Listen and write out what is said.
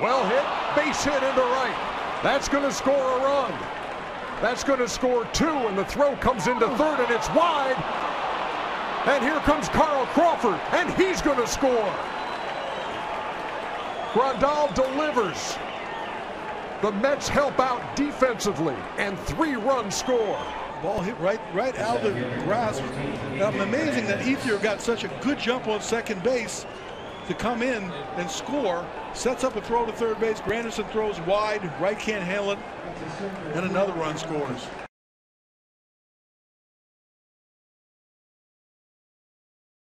Well hit, base hit into right. That's going to score a run. That's going to score 2, and the throw comes into third, and it's wide. And here comes Carl Crawford, and he's going to score. Grandal delivers. The Mets help out defensively, and 3-run score. Ball hit right out of the grasp. I'm amazing that Ethier got such a good jump on second base to come in and score. Sets up a throw to third base. Granderson throws wide. Right can't handle it. And another run scores.